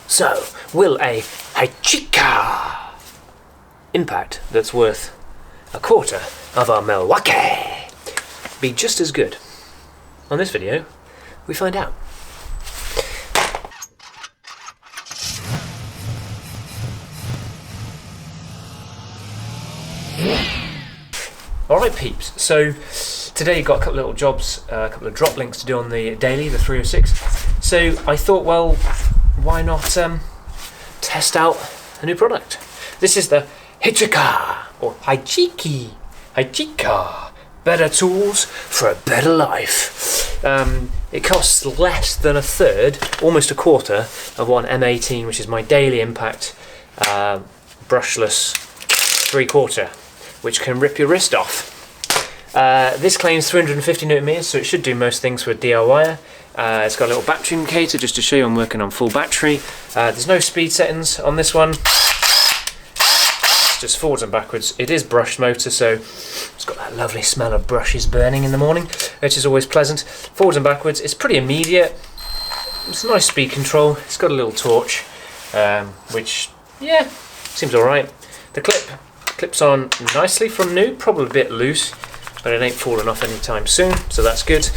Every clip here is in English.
So, will a HYCHIKA Impact that's worth a quarter of our Milwaukee be just as good? On this video, we find out. Alright peeps, so today you've got a couple of little jobs, a couple of drop links to do on the daily, the 306. So I thought, well, why not test out a new product? This is the HYCHIKA, or HYCHIKA, better tools for a better life. It costs less than a third, almost a quarter, of one M18, which is my daily impact brushless 3/4, which can rip your wrist off. This claims 350 newton meters, so it should do most things for a DIYer. It's got a little battery indicator just to show you I'm working on full battery. There's no speed settings on this one. It's just forwards and backwards. It is brushed motor, so it's got that lovely smell of brushes burning in the morning, which is always pleasant. Forwards and backwards. It's pretty immediate. It's a nice speed control. It's got a little torch, which, yeah, seems alright. The clips on nicely from new, probably a bit loose, but it ain't falling off anytime soon, so that's good.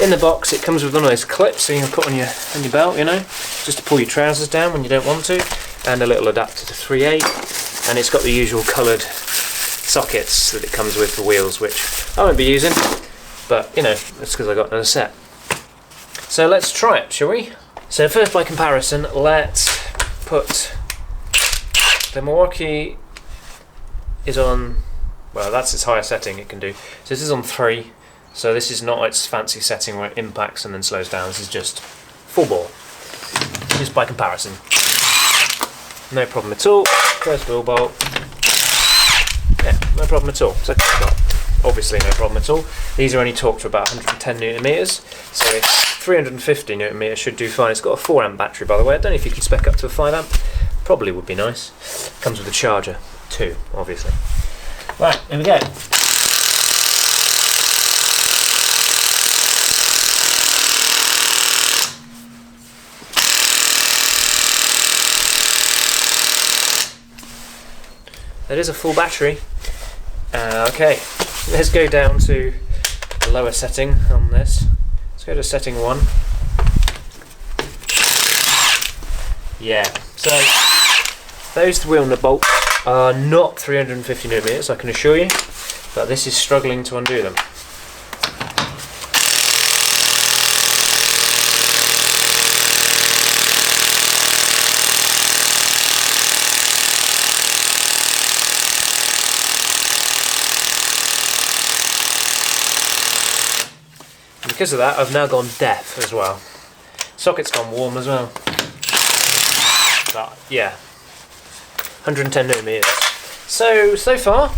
In the box it comes with one of those clips so you can put on your belt, you know, just to pull your trousers down when you don't want to, and a little adapter to 3/8, and it's got the usual coloured sockets that it comes with for wheels, which I won't be using, but you know, that's because I got another set. So let's try it, shall we? So first, by comparison, let's put the Milwaukee is on, well, that's its highest setting it can do. So this is on 3, so this is not its fancy setting where it impacts and then slows down. This is just full bore, just by comparison. No problem at all. First wheel bolt. Yeah, no problem at all. Second bolt, obviously no problem at all. These are only torqued to about 110 newton meters, so 350 newton meters should do fine. It's got a 4 amp battery, by the way. I don't know if you can spec up to a 5 amp. Probably would be nice. Comes with a charger too, obviously. Right, here we go. That is a full battery. Okay, let's go down to the lower setting on this. Let's go to setting 1. Yeah, so those wheel nut bolts are not 350 newton meters, I can assure you, but this is struggling to undo them. And because of that, I've now gone deaf as well. Socket's gone warm as well. But yeah, 110 newton meters. So far,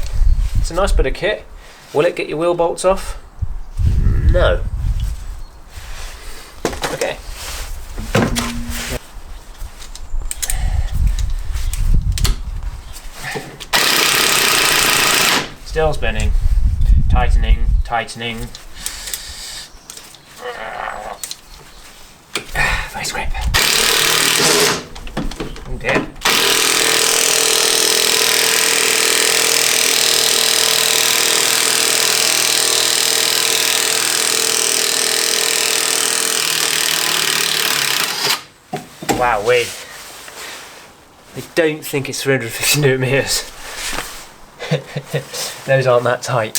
it's a nice bit of kit. Will it get your wheel bolts off? No. Okay. Still spinning. Tightening. Vice grip. Oh dear. Wow, I don't think it's 350 newton meters. Those aren't that tight.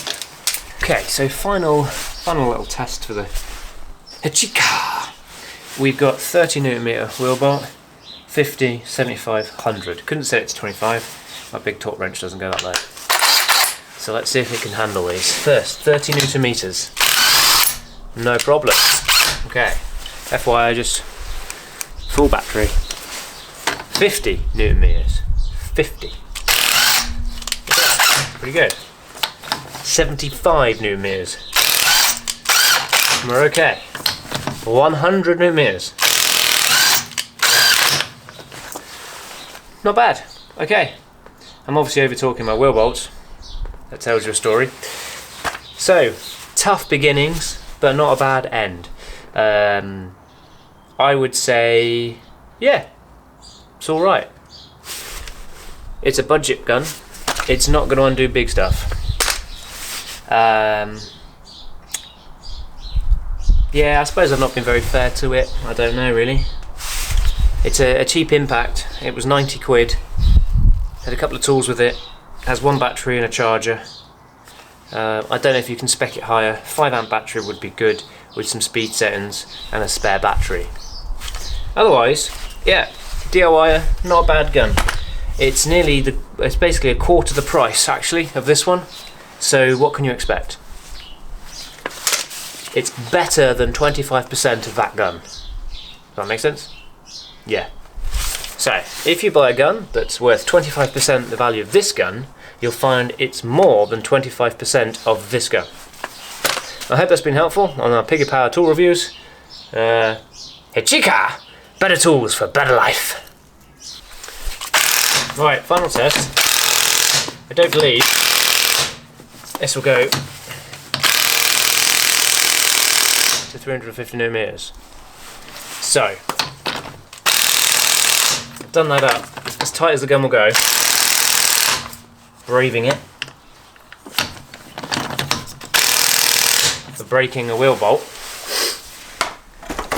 Okay, so final little test for the HYCHIKA. We've got 30 newton meter wheel bolt, 50, 75, 100. Couldn't set it to 25. My big torque wrench doesn't go that low. So let's see if it can handle these. First, 30 newton meters. No problem. Okay, FYI, just full battery. 50 newton meters. 50. Okay, pretty good. 75 newton meters. We're okay. 100 newton meters. Not bad. Okay. I'm obviously over talking my wheel bolts. That tells you a story. So, tough beginnings, but not a bad end. I would say, yeah, it's alright. It's a budget gun. It's not going to undo big stuff. Yeah, I suppose I've not been very fair to it. I don't know really. It's a cheap Impact. It was 90 quid. Had a couple of tools with it. Has one battery and a charger. I don't know if you can spec it higher. 5 amp battery would be good with some speed settings and a spare battery. Otherwise, yeah, DIY, not a bad gun. It's it's basically a quarter the price actually of this one. So what can you expect? It's better than 25% of that gun. Does that make sense? Yeah. So, if you buy a gun that's worth 25% the value of this gun, you'll find it's more than 25% of this gun. I hope that's been helpful on our Piggypower tool reviews. HYCHIKA! Better tools for better life. Right, final test. I don't believe this will go to 350 millimeters. So, I've done that up as tight as the gun will go, braving it for breaking a wheel bolt.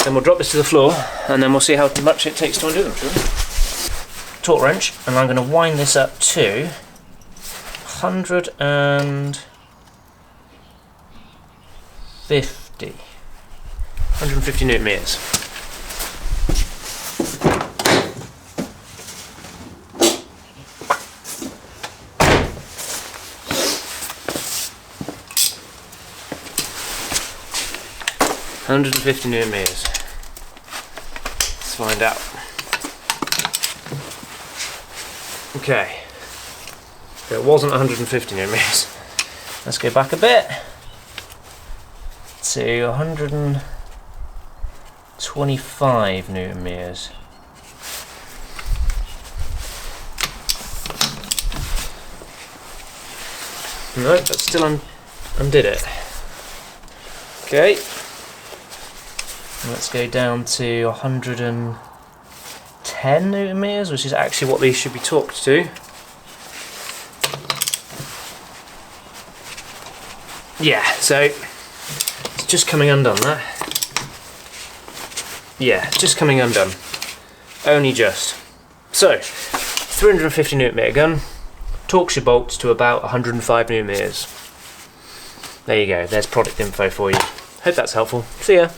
Then we'll drop this to the floor and then we'll see how much it takes to undo them. Torque wrench, and I'm going to wind this up to 150 newton meters. $150 newton meters. Let's find out. Okay, so it wasn't 150 newton meters. Let's go back a bit to 125 newton meters. No, that still undid it. Okay. Let's go down to 110 newton meters, which is actually what these should be torqued to. Yeah, so it's just coming undone there. Yeah, just coming undone. Only just. So, 350 newton meter gun, torques your bolts to about 105 newton meters. There you go, there's product info for you. Hope that's helpful. See ya.